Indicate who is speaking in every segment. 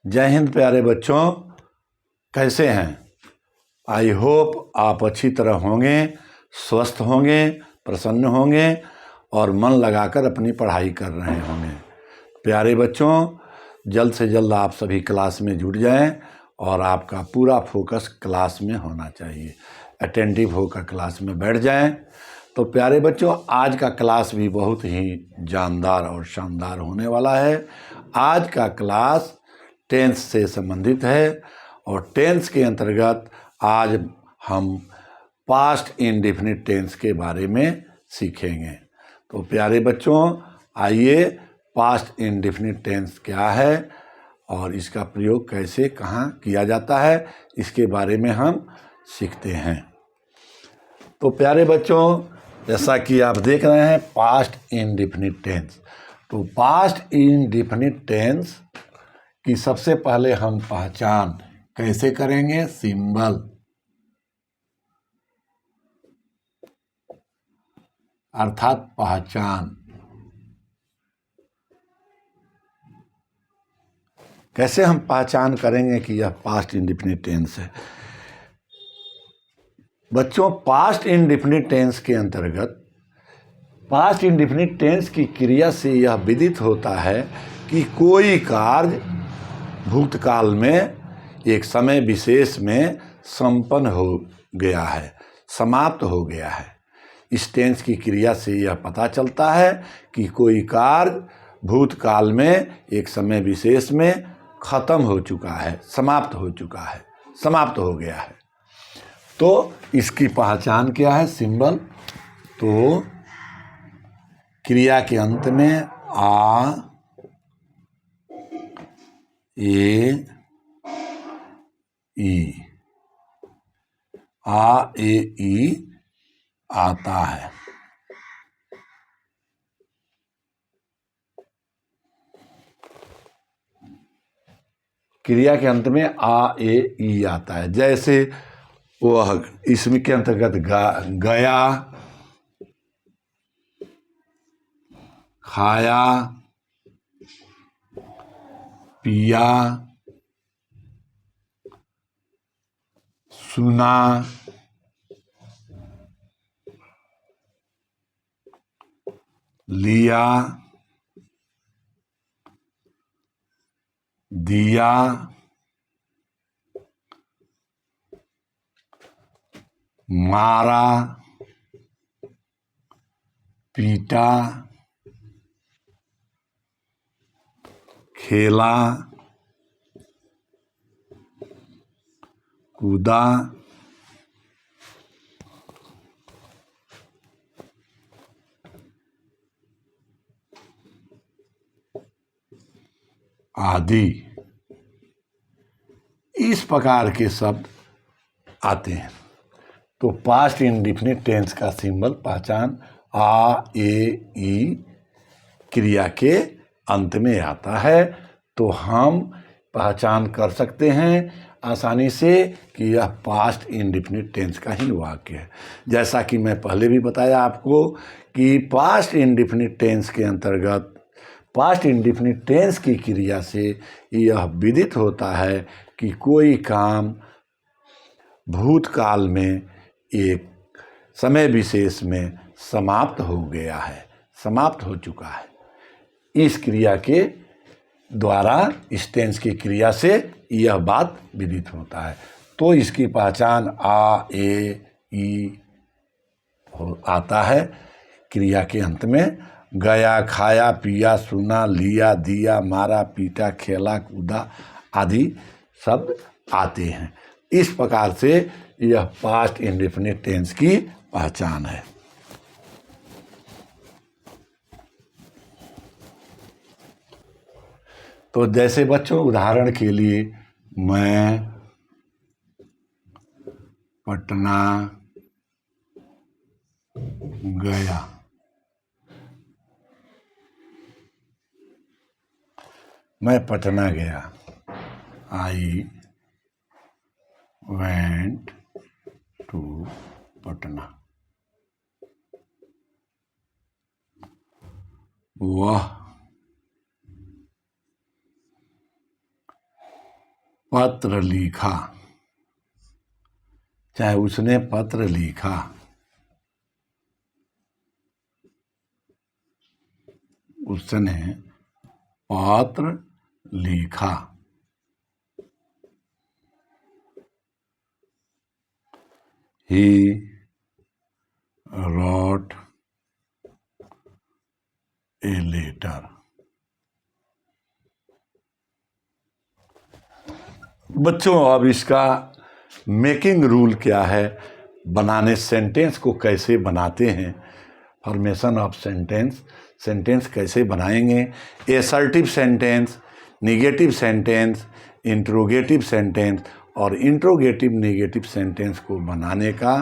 Speaker 1: जय हिंद प्यारे बच्चों, कैसे हैं? आई होप आप अच्छी तरह होंगे, स्वस्थ होंगे, प्रसन्न होंगे और मन लगाकर अपनी पढ़ाई कर रहे होंगे। प्यारे बच्चों, जल्द से जल्द आप सभी क्लास में जुट जाएं और आपका पूरा फोकस क्लास में होना चाहिए। अटेंटिव होकर क्लास में बैठ जाएं। तो प्यारे बच्चों, आज का क्लास भी बहुत ही जानदार और शानदार होने वाला है। आज का क्लास टेंस से संबंधित है और टेंस के अंतर्गत आज हम पास्ट इंडेफिनिट टेंस के बारे में सीखेंगे। तो प्यारे बच्चों, आइए पास्ट इंडेफिनिट टेंस क्या है और इसका प्रयोग कैसे कहाँ किया जाता है, इसके बारे में हम सीखते हैं। तो प्यारे बच्चों, जैसा कि आप देख रहे हैं पास्ट इंडेफिनिट टेंस, तो पास्ट इंडेफिनिट टेंस कि सबसे पहले हम पहचान कैसे करेंगे? सिंबल, अर्थात पहचान। कैसे हम पहचान करेंगे कि यह पास्ट इंडेफिनिट टेंस है? बच्चों, पास्ट इंडेफिनिट टेंस के अंतर्गत पास्ट इंडेफिनिट टेंस की क्रिया से यह विदित होता है कि कोई कार्य भूतकाल में एक समय विशेष में संपन्न हो गया है, समाप्त हो गया है। इस टेंस की क्रिया से यह पता चलता है कि कोई कार्य भूतकाल में एक समय विशेष में खत्म हो चुका है, समाप्त हो चुका है, समाप्त हो गया है। तो इसकी पहचान क्या है? सिंबल। तो क्रिया के अंत में आ ए ई, आ ए ई आता है। क्रिया के अंत में आ ए ई आता है। जैसे वह इसमें के अंतर्गत गया, खाया, पिया, सुना, लिया, दिया, मारा, पीटा, खेला, कूदा, आदि, इस प्रकार के शब्द आते हैं। तो पास्ट इंडेफिनिट टेंस का सिंबल पहचान आ ए ई क्रिया के अंत में आता है। तो हम पहचान कर सकते हैं आसानी से कि यह पास्ट इंडेफिनिट टेंस का ही वाक्य है। जैसा कि मैं पहले भी बताया आपको कि पास्ट इंडेफिनिट टेंस के अंतर्गत पास्ट इंडेफिनिट टेंस की क्रिया से यह विदित होता है कि कोई काम भूतकाल में एक समय विशेष में समाप्त हो गया है, समाप्त हो चुका है। इस क्रिया के द्वारा, इस टेंस की क्रिया से यह बात विदित होता है। तो इसकी पहचान आ ए ई आता है क्रिया के अंत में। गया, खाया, पिया, सुना, लिया, दिया, मारा, पीटा, खेला, कूदा आदि शब्द आते हैं। इस प्रकार से यह पास्ट इंडेफिनिट टेंस की पहचान है। तो जैसे बच्चों, उदाहरण के लिए मैं पटना गया, मैं पटना गया। I went to Patna. वह पत्र लिखा, चाहे उसने पत्र लिखा, उसने पत्र लिखा। He wrote a letter. बच्चों, अब इसका मेकिंग रूल क्या है, बनाने सेंटेंस को कैसे बनाते हैं, फॉर्मेशन ऑफ सेंटेंस, सेंटेंस कैसे बनाएंगे, assertive sentence, negative sentence, interrogative sentence और इंट्रोगेटिव नेगेटिव सेंटेंस को बनाने का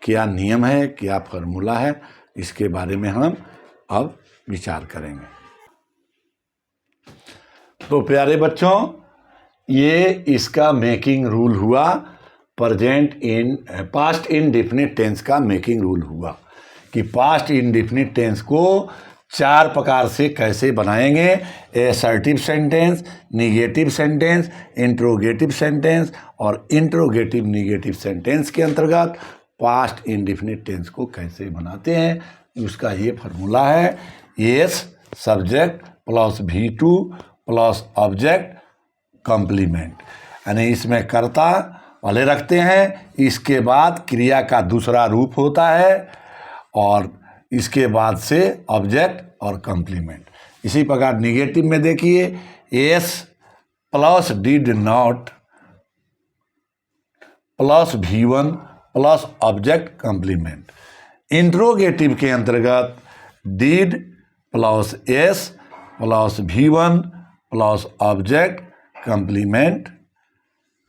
Speaker 1: क्या नियम है, क्या फॉर्मूला है, इसके बारे में हम अब विचार करेंगे। तो प्यारे बच्चों, ये इसका मेकिंग रूल हुआ, पास्ट इंडेफिनिट टेंस का मेकिंग रूल हुआ कि पास्ट इंडेफिनिट टेंस को 4 प्रकार से कैसे बनाएंगे, assertive sentence, negative sentence, interrogative sentence और इंट्रोगेटिव निगेटिव सेंटेंस के अंतर्गत पास्ट इंडेफिनिट टेंस को कैसे बनाते हैं, उसका ये फार्मूला है, S subject plus V2 plus object complement, यानी इसमें कर्ता वाले रखते हैं, इसके बाद क्रिया का दूसरा रूप होता है और इसके बाद से ऑब्जेक्ट और कॉम्प्लीमेंट। इसी प्रकार निगेटिव में देखिए, S plus did not plus V1 plus object complement. Interrogative के अंतर्गत did plus S plus V1 plus object complement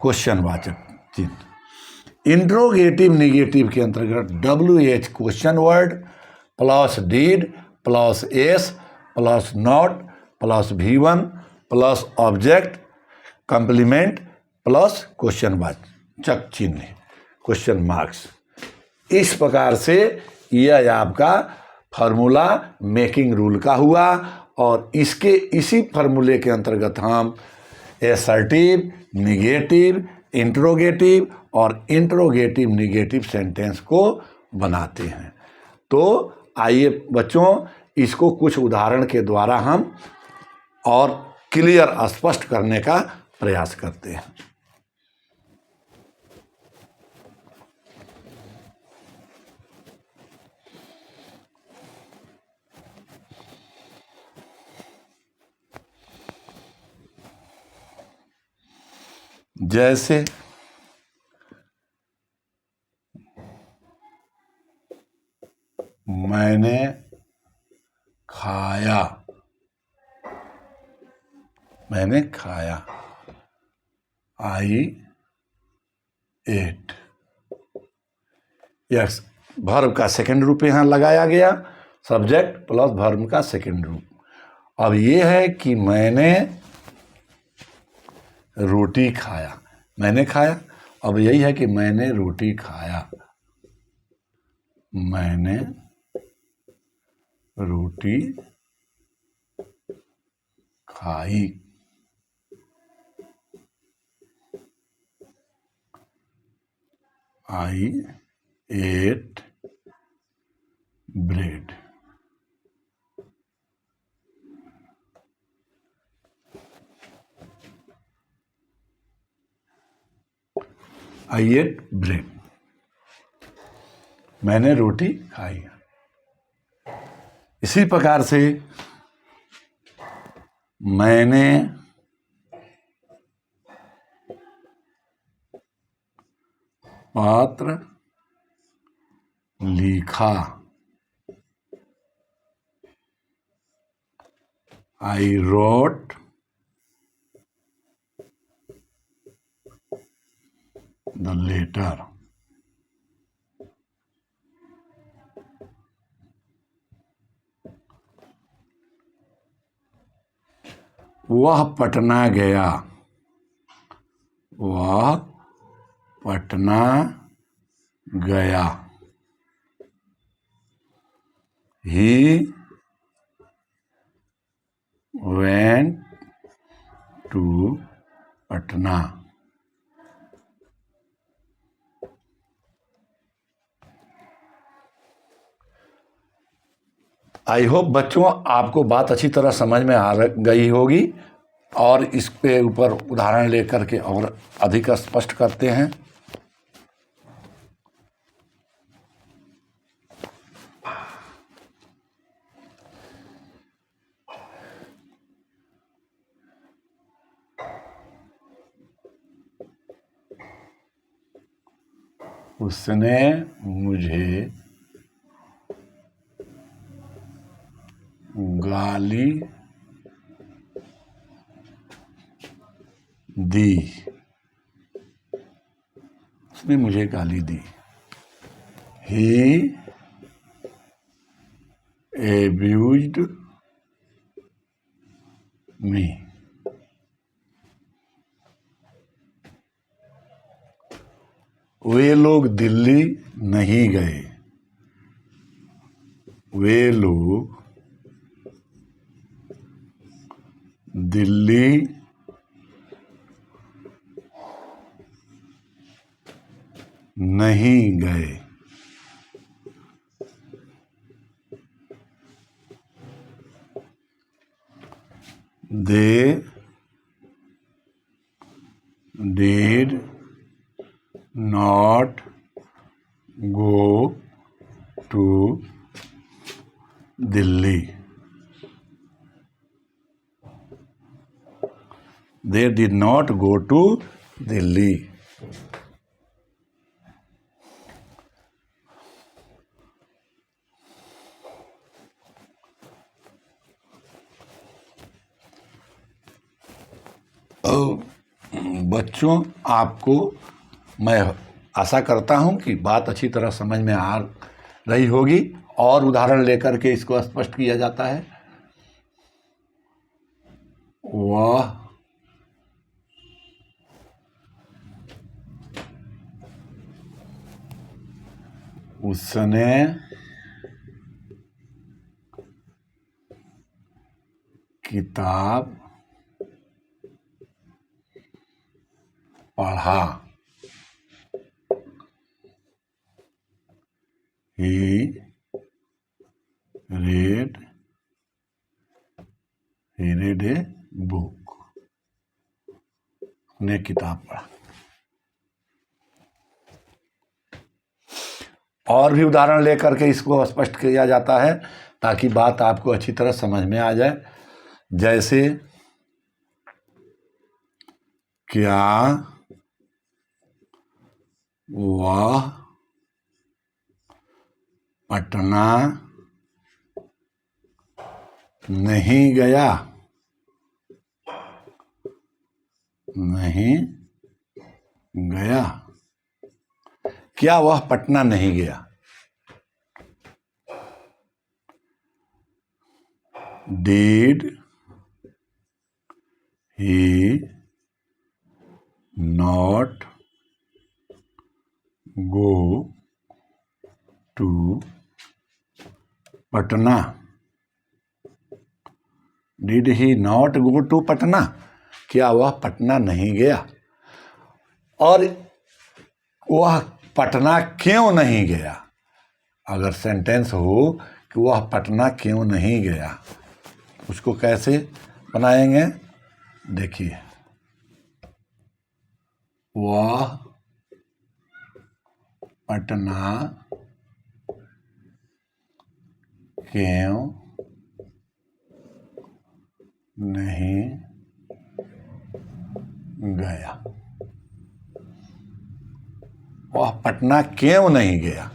Speaker 1: क्वेश्चनवाचक चिन्ह। इंट्रोगेटिव निगेटिव के अंतर्गत WH question word plus did plus S plus not plus V1 plus object complement plus क्वेश्चनवाचक चिन्ह, question marks. इस प्रकार से यह आपका फार्मूला मेकिंग रूल का हुआ और इसी फार्मूले के अंतर्गत हम असर्टिव, निगेटिव, इंट्रोगेटिव और इंट्रोगेटिव निगेटिव सेंटेंस को बनाते हैं। तो आइए बच्चों, इसको कुछ उदाहरण के द्वारा हम और क्लियर स्पष्ट करने का प्रयास करते हैं। जैसे मैंने खाया, मैंने खाया, आई एट। यस, वर्ब का सेकंड रूप यहाँ लगाया गया, सब्जेक्ट प्लस वर्ब का सेकंड रूप। अब ये है कि मैंने रोटी खाया, मैंने खाया, अब यही है कि मैंने रोटी खाया, मैंने रोटी खाई, आई एट ब्रेड। आई एट ब्रेड, मैंने रोटी खाई। इसी प्रकार से मैंने पत्र लिखा, आई रोट द लेटर। वह पटना गया, वह पटना गया, he went to Patna. I hope बच्चों आपको बात अच्छी तरह समझ में आ गई होगी, और इस पे ऊपर उदाहरण लेकर के और अधिक स्पष्ट करते हैं। उसने मुझे गाली दी। उसने मुझे गाली दी। He abused me. वे लोग दिल्ली नहीं गए। वे लोग दिल्ली नहीं गए। They did not go to Delhi. They did not go to Delhi. बच्चों, आपको मैं आशा करता हूं कि बात अच्छी तरह समझ में आ रही होगी, और उदाहरण लेकर के इसको स्पष्ट किया जाता है। वह उसने किताब पढ़ा। He read a book. उसने किताब पढ़ा। और भी उदाहरण लेकर के इसको स्पष्ट किया जाता है ताकि बात आपको अच्छी तरह समझ में आ जाए। जैसे, क्या वह पटना नहीं गया? नहीं गया। क्या वह पटना नहीं गया? Did he not go to Patna? Did he not go to Patna? क्या वह पटना नहीं गया? और वह पटना क्यों नहीं गया? अगर सेंटेंस हो कि वह पटना क्यों नहीं गया, उसको कैसे बनाएंगे? देखिए, वह पटना क्यों नहीं गया? वह पटना क्यों नहीं गया?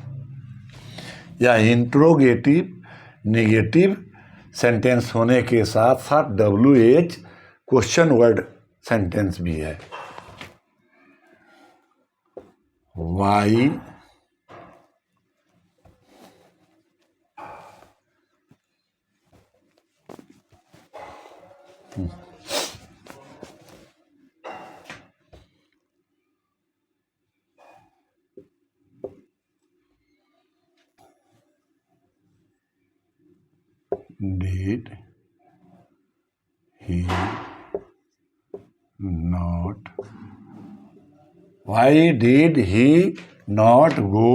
Speaker 1: या इंट्रोगेटिव नेगेटिव सेंटेंस होने के साथ साथ WH क्वेश्चन वर्ड सेंटेंस भी है। Why did he not? Why did he not go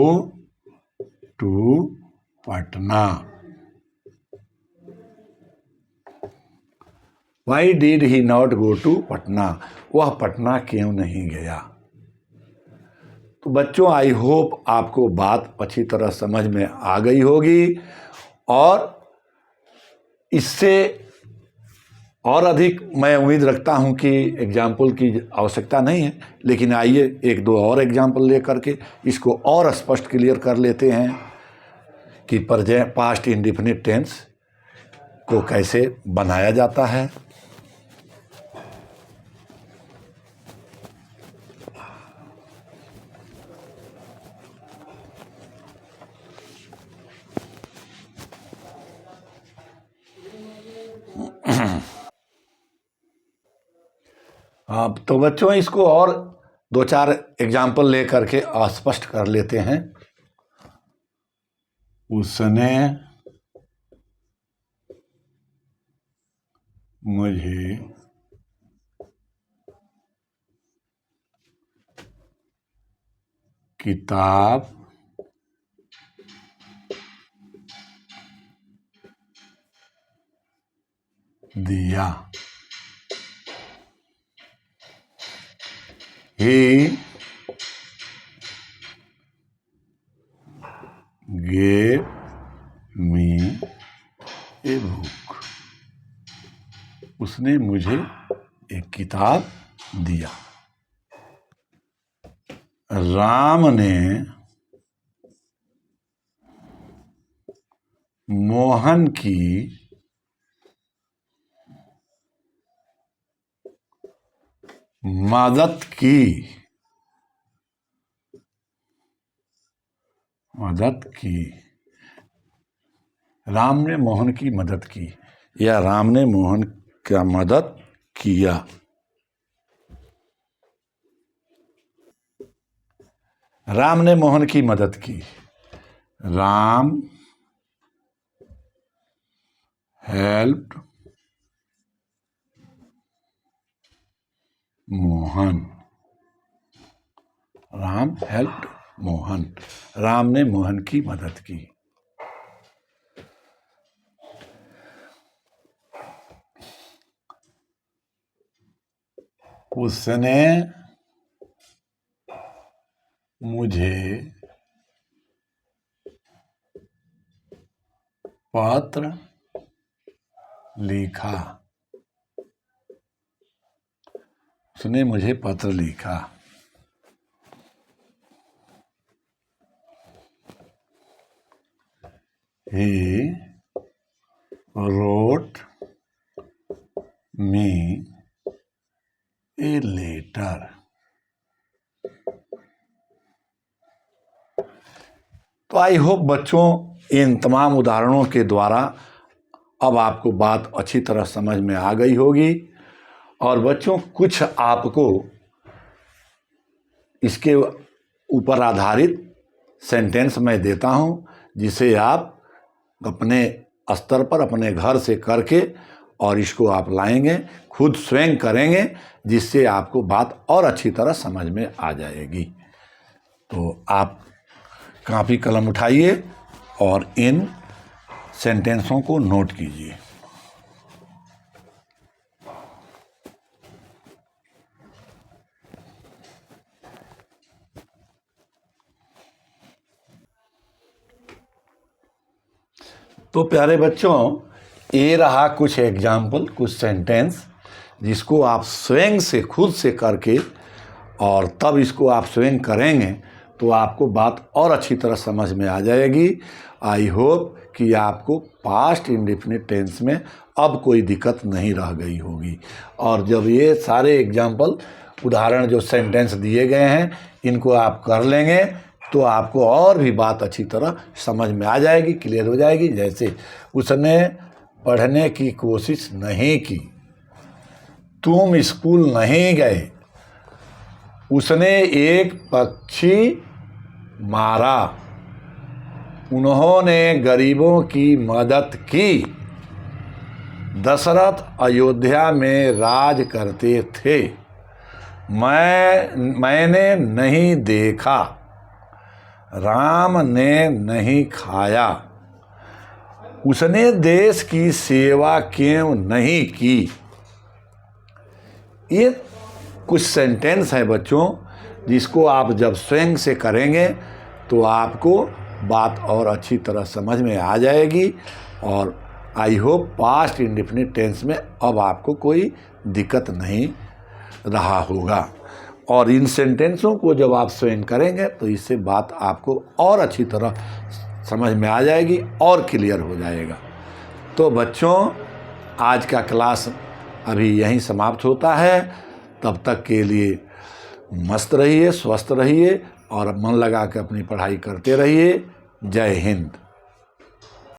Speaker 1: to Patna? Why did he not go to Patna, वह पटना क्यों नहीं गया। तो बच्चों, आई होप आपको बात अच्छी तरह समझ में आ गई होगी और इससे और अधिक मैं उम्मीद रखता हूं कि एग्जाम्पल की आवश्यकता नहीं है, लेकिन आइए एक दो और एग्जाम्पल लेकर के इसको और स्पष्ट क्लियर कर लेते हैं कि पास्ट इंडेफिनिट टेंस को कैसे बनाया जाता है। तो बच्चों, इसको और दो चार एग्जाम्पल लेकर के स्पष्ट कर लेते हैं। उसने मुझे किताब दिया। He gave me a book. उसने मुझे एक किताब दिया। राम ने मोहन की मदद की। राम ने मोहन की मदद की या राम ने मोहन का मदद किया। राम ने मोहन की मदद की। राम हेल्प्ड मोहन। राम हेल्प्ड मोहन। राम ने मोहन की मदद की। उसने मुझे पत्र लिखा। उसने मुझे पत्र लिखा। He wrote me a letter. तो आई होप बच्चों, इन तमाम उदाहरणों के द्वारा अब आपको बात अच्छी तरह समझ में आ गई होगी। और बच्चों, कुछ आपको इसके ऊपर आधारित सेंटेंस मैं देता हूं, जिसे आप अपने स्तर पर अपने घर से करके और इसको आप लाएंगे, खुद स्वयं करेंगे, जिससे आपको बात और अच्छी तरह समझ में आ जाएगी। तो आप कॉपी कलम उठाइए और इन सेंटेंसों को नोट कीजिए। तो प्यारे बच्चों, ये रहा कुछ एग्जाम्पल, कुछ सेंटेंस, जिसको आप स्वयं से खुद से करके और तब इसको आप स्वयं करेंगे तो आपको बात और अच्छी तरह समझ में आ जाएगी। आई होप कि आपको पास्ट इंडेफिनिट टेंस में अब कोई दिक्कत नहीं रह गई होगी। और जब ये सारे एग्जाम्पल, उदाहरण जो सेंटेंस दिए गए हैं, इनको आप कर लेंगे तो आपको और भी बात अच्छी तरह समझ में आ जाएगी, क्लियर हो जाएगी। जैसे उसने पढ़ने की कोशिश नहीं की। तुम स्कूल नहीं गए। उसने एक पक्षी मारा। उन्होंने गरीबों की मदद की। दशरथ अयोध्या में राज करते थे। मैंने नहीं देखा। राम ने नहीं खाया। उसने देश की सेवा क्यों नहीं की। ये कुछ सेंटेंस है बच्चों, जिसको आप जब स्वयं से करेंगे तो आपको बात और अच्छी तरह समझ में आ जाएगी। और I hope past indefinite tense में अब आपको कोई दिक्कत नहीं रहा होगा। और इन सेंटेंसों को जब आप स्वयं करेंगे तो इससे बात आपको और अच्छी तरह समझ में आ जाएगी और क्लियर हो जाएगा। तो बच्चों, आज का क्लास अभी यहीं समाप्त होता है। तब तक के लिए मस्त रहिए, स्वस्थ रहिए और मन लगा के अपनी पढ़ाई करते रहिए। जय हिंद।